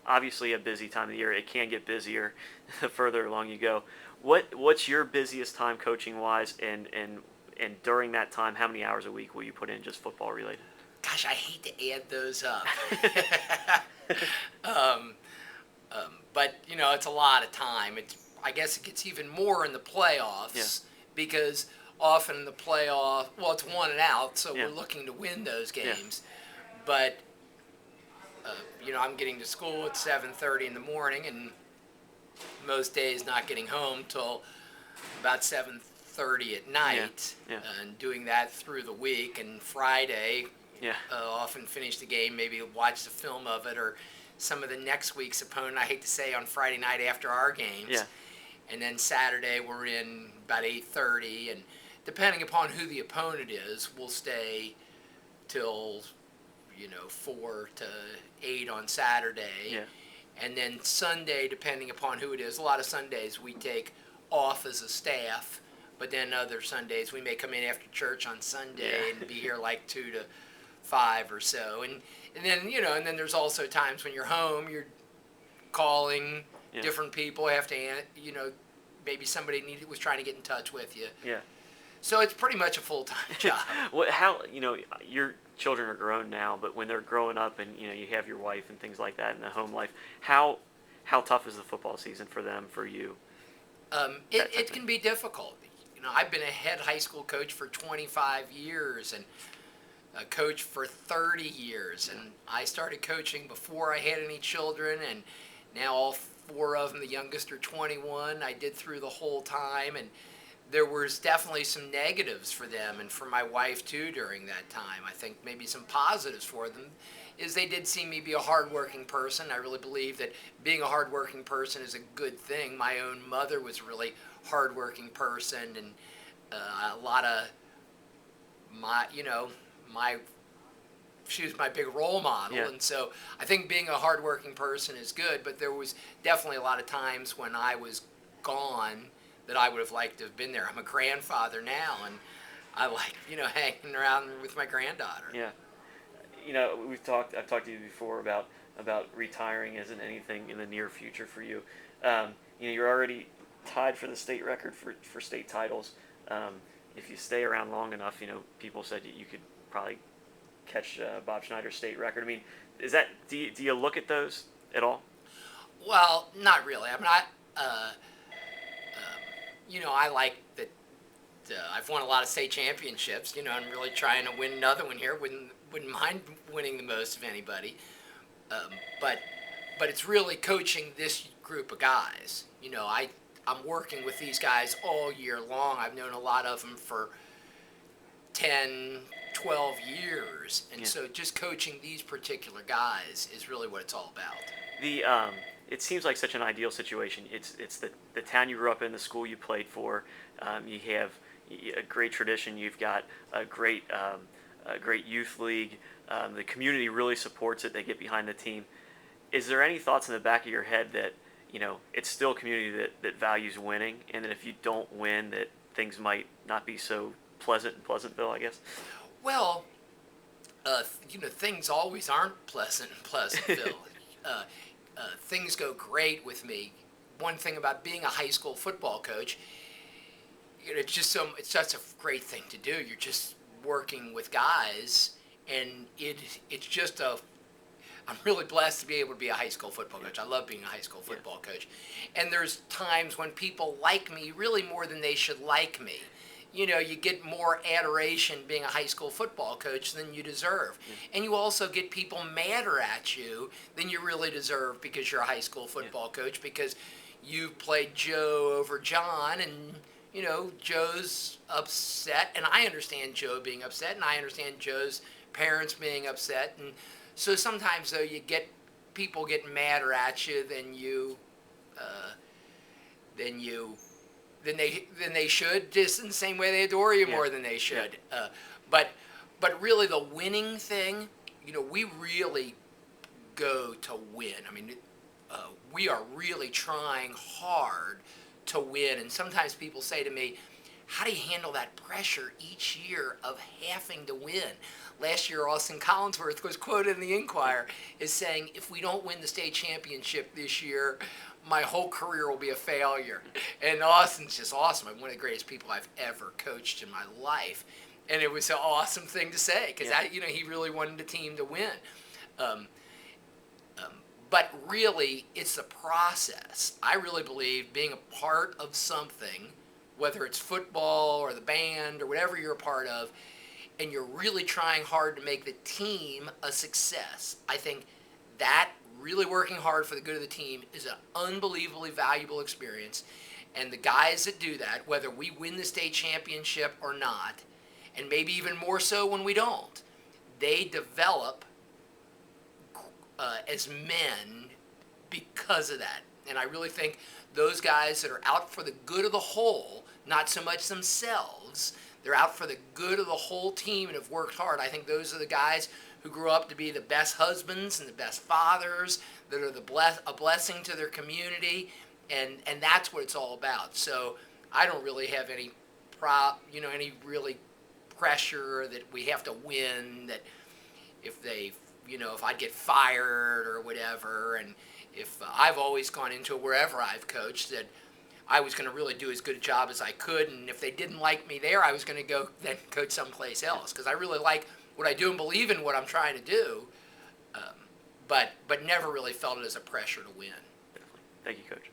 obviously a busy time of the year. It can get busier the further along you go. What's your busiest time coaching wise, and during that time, how many hours a week will you put in just football related? Gosh, I hate to add those up. um, but it's a lot of time. I guess it gets even more in the Yeah, playoffs because often in the playoff, well, it's one and out, so yeah, we're looking to win those yeah, games. But I'm getting to school at 7:30 in the morning, and most days not getting home till about 7:30 at yeah, night, yeah, and doing that through the week. And Friday, yeah, often finish the game, maybe watch the film of it or some of the next week's opponent. I hate to say on Friday night after our games, yeah, and then Saturday we're in about 8:30, and depending upon who the opponent is, we'll stay till 4 to 8 on Saturday, yeah, and then Sunday, depending upon who it is. A lot of Sundays we take off as a staff, but then other Sundays we may come in after church on Sunday yeah, and be here like 2 to 5 or so, and then there's also times when you're home, you're calling yeah, different people, have to maybe somebody was trying to get in touch with you. yeah. So it's pretty much a full-time job. How your children are grown now, but when they're growing up and you have your wife and things like that in the home life, how tough is the football season for them, for you? It, That type of it thing. can be difficult. I've been a head high school coach for 25 years and a coach for 30 years. And I started coaching before I had any children, and now all four of them, the youngest are 21. I did through the whole time, and there was definitely some negatives for them and for my wife too during that time. I think maybe some positives for them is they did see me be a hardworking person. I really believe that being a hardworking person is a good thing. My own mother was a really hardworking person, and a lot of my, my she was my big role model, Yeah, and so I think being a hardworking person is good. But there was definitely a lot of times when I was gone that I would have liked to have been there. I'm a grandfather now, and I like hanging around with my granddaughter. yeah. I've talked to you before about retiring isn't anything in the near future for you. You're already tied for the state record for state titles. Um, if you stay around long enough, people said you could probably catch Bob Schneider's state record. I mean, do you look at those at all? Well, not really. I mean, I like that. I've won a lot of state championships. I'm really trying to win another one here. Wouldn't mind winning the most of anybody. Um, but but it's really coaching this group of guys. I'm working with these guys all year long. I've known a lot of them for 10, 12 years, and Yeah. so just coaching these particular guys is really what it's all about. The It seems like such an ideal situation. It's the town you grew up in, the school you played for. You have a great tradition. You've got a great youth league. The community really supports it. They get behind the team. Is there any thoughts in the back of your head that it's still a community that values winning, and that if you don't win, that things might not be so pleasant in Pleasantville, I guess? Well, things always aren't pleasant in Pleasantville. uh, Things go great with me. One thing about being a high school football coach, it's such a great thing to do. You're just working with guys, and it's just a. I'm really blessed to be able to be a high school football coach. I love being a high school Yeah, football coach, and there's times when people like me really more than they should like me. You get more adoration being a high school football coach than you deserve. yeah, And you also get people madder at you than you really deserve because you're a high school yeah, football coach, because you played Joe over John, and Joe's upset, and I understand Joe being upset, and I understand Joe's parents being upset. And so sometimes, though, you get people get madder at you uh, than you than they should, just in the same way they adore you yeah, more than they yeah, should. But but really, the winning thing, we really go to win. I mean, we are really trying hard to win. And sometimes people say to me, how do you handle that pressure each year of having to win? Last year, Austin Collinsworth was quoted in the Inquirer as saying, if we don't win the state championship this year, my whole career will be a failure. And Austin's just awesome. I'm one of the greatest people I've ever coached in my life. And it was an awesome thing to say because he really wanted the team to win. But really, it's the process. I really believe being a part of something, whether it's football or the band or whatever you're a part of, and you're really trying hard to make the team a success. I think that really working hard for the good of the team is an unbelievably valuable experience. And the guys that do that, whether we win the state championship or not, and maybe even more so when we don't, they develop as men because of that. And I really think those guys that are out for the good of the whole, not so much themselves, they're out for the good of the whole team and have worked hard. I think those are the guys who grew up to be the best husbands and the best fathers, that are a blessing to their community, and that's what it's all about. So I don't really have any really pressure that we have to win, that if I'd get fired or whatever. And if I've always gone into it wherever I've coached that I was going to really do as good a job as I could, and if they didn't like me there, I was going to go then coach someplace else because I really like what I do and believe in what I'm trying to do, but never really felt it as a pressure to win. Definitely. Thank you, Coach.